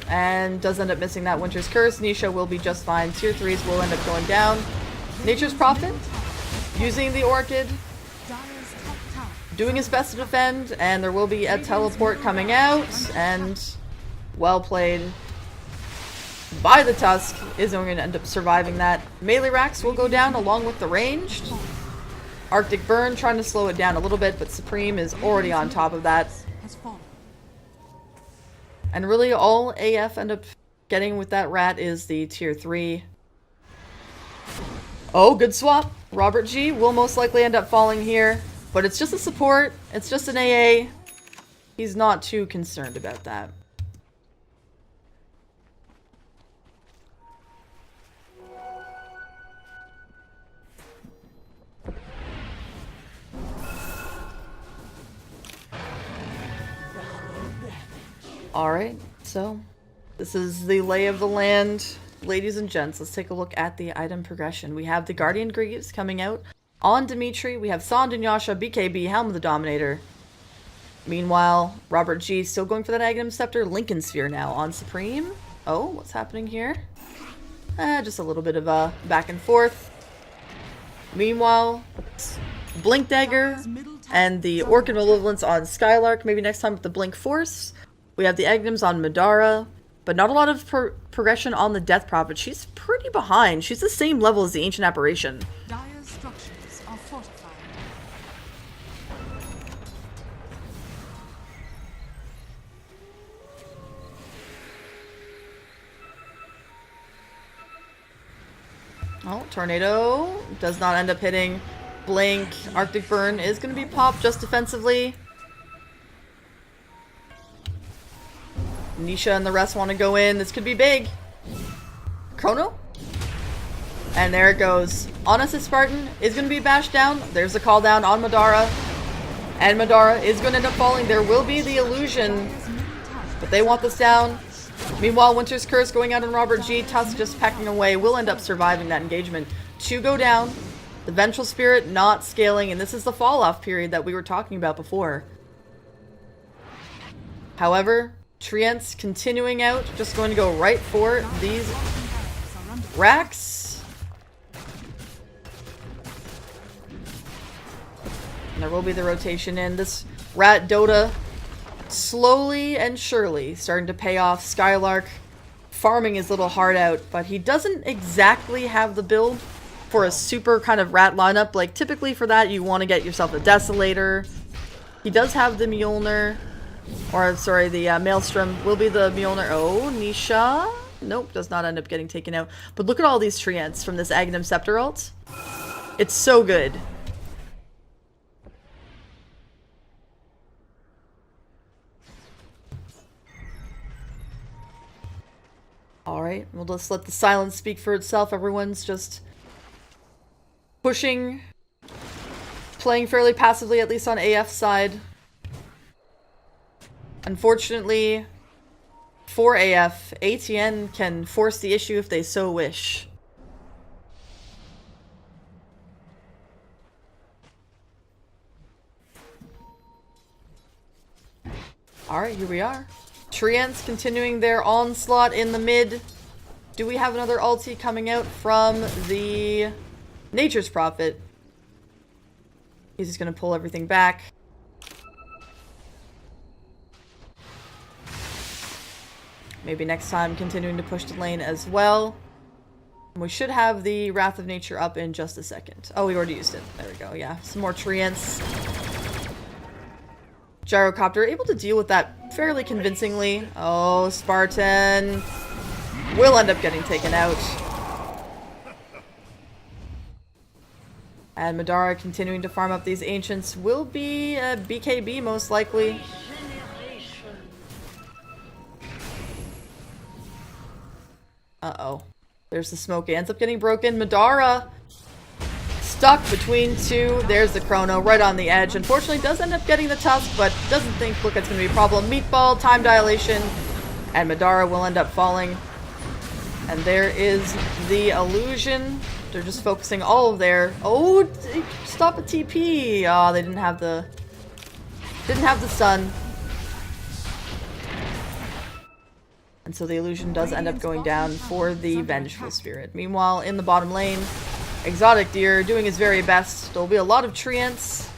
And does end up missing that Winter's Curse. Nisha will be just fine. Tier 3s will end up going down. Nature's Prophet using the Orchid. Doing his best to defend. And there will be a teleport coming out. And well played by the Tusk. Is going to end up surviving that. Melee racks will go down along with the ranged. Arctic Burn trying to slow it down a little bit. But Supreme is already on top of that. And really all AF end up getting with that rat is the tier 3. Oh, good swap. Robert G will most likely end up falling here. But it's just a support. It's just an AA. He's not too concerned about that. Alright, so this is the lay of the land. Ladies and gents, let's take a look at the item progression. We have the Guardian Greaves coming out on Dimitri. We have Sand and Yasha, BKB, Helm of the Dominator. Meanwhile, Robert G still going for that Aghanim Scepter. Lincoln Sphere now on Supreme. Oh, what's happening here? Just a little bit of a back and forth. Meanwhile, Blink Dagger and the Orchid Malevolence on Skylark. Maybe next time with the Blink Force. We have the Aghanims on Madara, but not a lot of progression on the Death Prophet. She's pretty behind. She's the same level as the Ancient Apparition. Dire's structures are fortified. Oh, Tornado does not end up hitting. Blink. Arctic Burn is going to be popped just defensively. Nisha and the rest want to go in. This could be big. Chrono? And there it goes. Honest Spartan is going to be bashed down. There's a call down on Madara. And Madara is going to end up falling. There will be the illusion. But they want this down. Meanwhile, Winter's Curse going out on Robert G. Tusk just pecking away. Will end up surviving that engagement. 2 go down. The Vengeful Spirit not scaling. And this is the fall-off period that we were talking about before. However, Treants continuing out, just going to go right for these racks. And there will be the rotation in. This Rat Dota slowly and surely starting to pay off. Skylark farming his little heart out, but he doesn't exactly have the build for a super kind of rat lineup. Like typically for that you want to get yourself a Desolator. He does have the Mjolnir. Or, sorry, the Maelstrom will be the Mjolnir. Oh, Nisha. Nope, does not end up getting taken out. But look at all these Treants from this Aghanim Scepter ult. It's so good. Alright, we'll just let the silence speak for itself. Everyone's just pushing, playing fairly passively, at least on AF's side. Unfortunately, for AF, ATN can force the issue if they so wish. Alright, here we are. Treants continuing their onslaught in the mid. Do we have another ulti coming out from the Nature's Prophet? He's just going to pull everything back. Maybe next time continuing to push the lane as well. We should have the Wrath of Nature up in just a second. Oh, we already used it. There we go. Yeah, some more Treants. Gyrocopter able to deal with that fairly convincingly. Oh, Spartan will end up getting taken out. And Madara continuing to farm up these Ancients will be a BKB most likely. Uh-oh. There's the smoke. It ends up getting broken. Madara stuck between two. There's the Chrono right on the edge. Unfortunately, does end up getting the Tusk, but doesn't think look it's going to be a problem. Meatball, time dilation, and Madara will end up falling. And there is the illusion. They're just focusing all of their... Oh, stop a TP. Oh, they didn't have the sun. And so the illusion does end up going down for the Vengeful Spirit. Meanwhile, in the bottom lane, Exotic Deer doing his very best. There'll be a lot of Treants,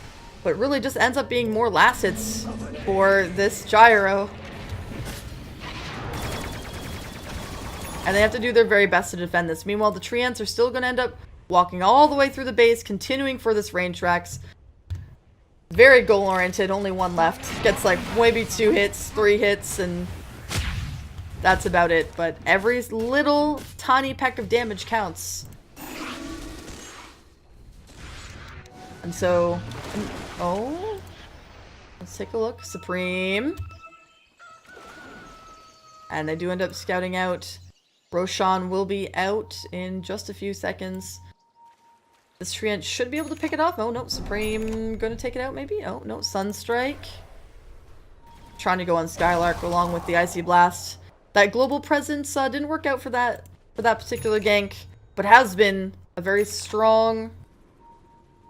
but really just ends up being more last hits for this Gyro. And they have to do their very best to defend this. Meanwhile, the Treants are still going to end up walking all the way through the base, continuing for this range tracks. Very goal-oriented, only one left. Gets like maybe 2 hits, 3 hits, and that's about it. But every little tiny peck of damage counts. And so, oh, let's take a look. Supreme. And they do end up scouting out. Roshan will be out in just a few seconds. This Treant should be able to pick it off. Oh, no. Supreme gonna take it out, maybe? Oh, no. Sunstrike. Trying to go on Skylark along with the Icy Blast. That global presence didn't work out for that particular gank, but has been a very strong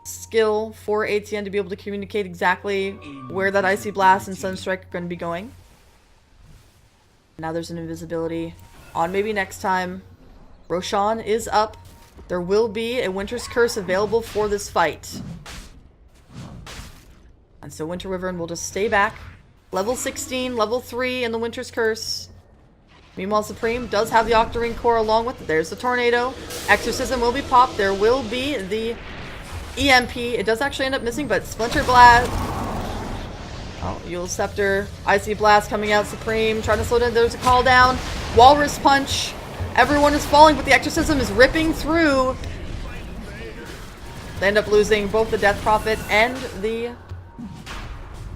skill for ATN to be able to communicate exactly where that Icy Blast and Sunstrike are going to be going. Now there's an invisibility on maybe next time. Roshan is up. There will be a Winter's Curse available for this fight. And so Winter Wyvern will just stay back. Level 16, level 3 in the Winter's Curse. Meanwhile, Supreme does have the Octarine Core along with it. There's the Tornado. Exorcism will be popped. There will be the EMP. It does actually end up missing, but Splinter Blast. Oh, Yule Scepter. Icy Blast coming out. Supreme trying to slow down. There's a call down. Walrus Punch. Everyone is falling, but the Exorcism is ripping through. They end up losing both the Death Prophet and the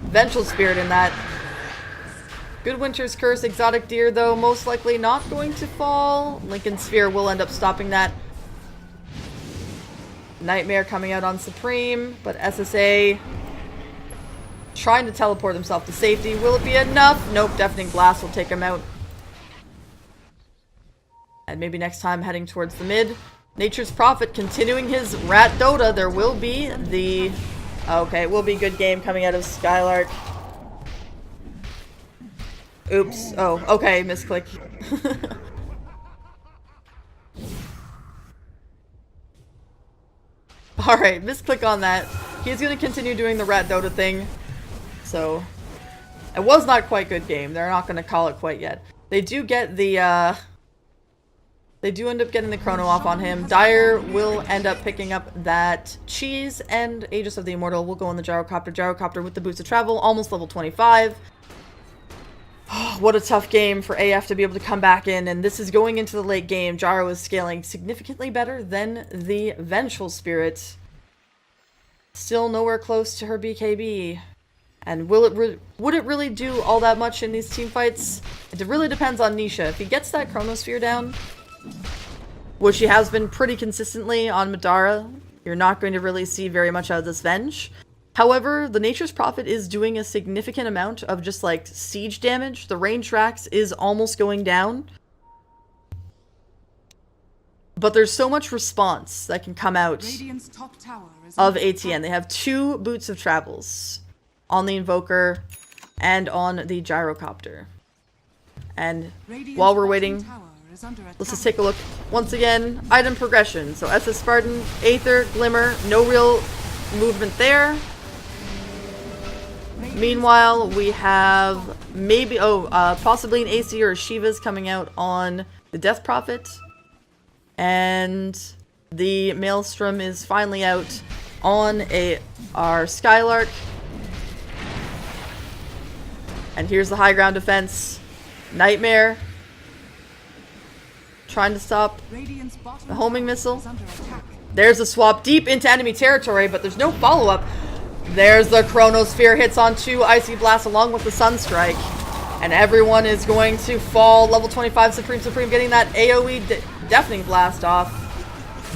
Vengeful Spirit in that. Good Winter's Curse. Exotic Deer, though, most likely not going to fall. Lincoln Sphere will end up stopping that. Nightmare coming out on Supreme, but SSA trying to teleport himself to safety. Will it be enough? Nope, Deafening Blast will take him out. And maybe next time heading towards the mid. Nature's Prophet continuing his Rat Dota. There will be the... Okay, it will be good game coming out of Skylark. Oops. Oh, okay, misclick. Alright, misclick on that. He's going to continue doing the Rat Dota thing. So, it was not quite good game. They're not going to call it quite yet. They do get the, they do end up getting the Chrono off on him. Dire will end up picking up that Cheese, and Aegis of the Immortal will go on the Gyrocopter. Gyrocopter with the Boots of Travel, almost level 25. What a tough game for AF to be able to come back in, and this is going into the late game. Gyro is scaling significantly better than the Vengeful Spirit. Still nowhere close to her BKB. And would it really do all that much in these team fights? It really depends on Nisha. If he gets that Chronosphere down, which he has been pretty consistently on Madara, you're not going to really see very much out of this Venge. However, the Nature's Prophet is doing a significant amount of just like siege damage. The range tracks is almost going down. But there's so much response that can come out of ATN. They have 2 Boots of Travels on the Invoker and on the Gyrocopter. And Radiant's while we're bottom waiting, tower is under let's attack. just take a look once again. Item progression. So SS Spartan, Aether, Glimmer, no real movement there. Meanwhile, we have maybe, possibly an AC or a Shiva's coming out on the Death Prophet. And the Maelstrom is finally out on our Skylark. And here's the high ground defense. Nightmare. Trying to stop Radiant's bottom the homing tower missile. is under attack. There's a swap deep into enemy territory, but there's no follow-up. There's the Chronosphere, hits on 2 Icy Blasts along with the Sunstrike. And everyone is going to fall. Level 25 Supreme getting that AoE Deafening Blast off.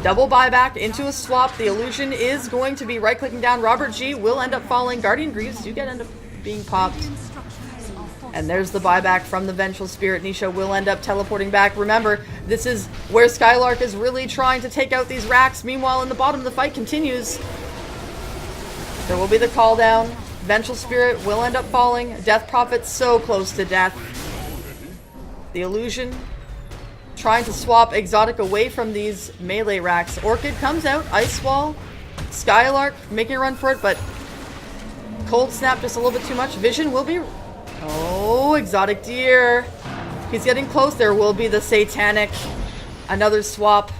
Double buyback into a swap. The illusion is going to be right-clicking down. Robert G will end up falling. Guardian Greaves do end up being popped. Radiant structures are fortified. And there's the buyback from the Vengeful Spirit. Nisha will end up teleporting back. Remember, this is where Skylark is really trying to take out these racks. Meanwhile, in the bottom, the fight continues. There will be the call down. Vengeful Spirit will end up falling. Death Prophet so close to death. The illusion trying to swap Exotic away from these melee racks. Orchid comes out. Ice Wall. Skylark making a run for it, but Cold Snap just a little bit too much. Vision will be... Oh, Exotic Deer. He's getting close. There will be the Satanic. Another swap.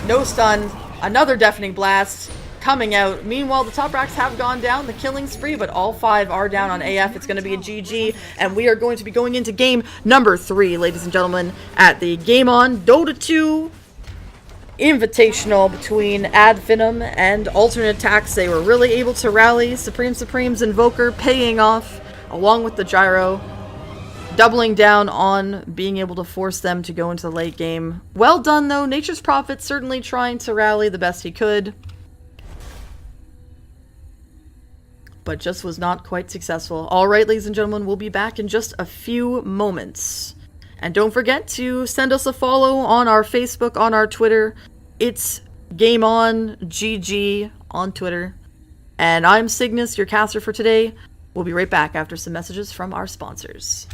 No stun. Another Deafening Blast coming out. Meanwhile, the top racks have gone down. The killing spree, but all 5 are down on AF. It's going to be a GG, and we are going to be going into game number 3, ladies and gentlemen, at the Game On Dota 2 Invitational between Finem and aTTaX. They were really able to rally. Supreme's Invoker paying off, along with the Gyro, doubling down on being able to force them to go into the late game. Well done, though. Nature's Prophet certainly trying to rally the best he could, but just was not quite successful. Alright, ladies and gentlemen, we'll be back in just a few moments. And don't forget to send us a follow on our Facebook, on our Twitter. It's Game On GG on Twitter. And I'm Cygnus, your caster for today. We'll be right back after some messages from our sponsors.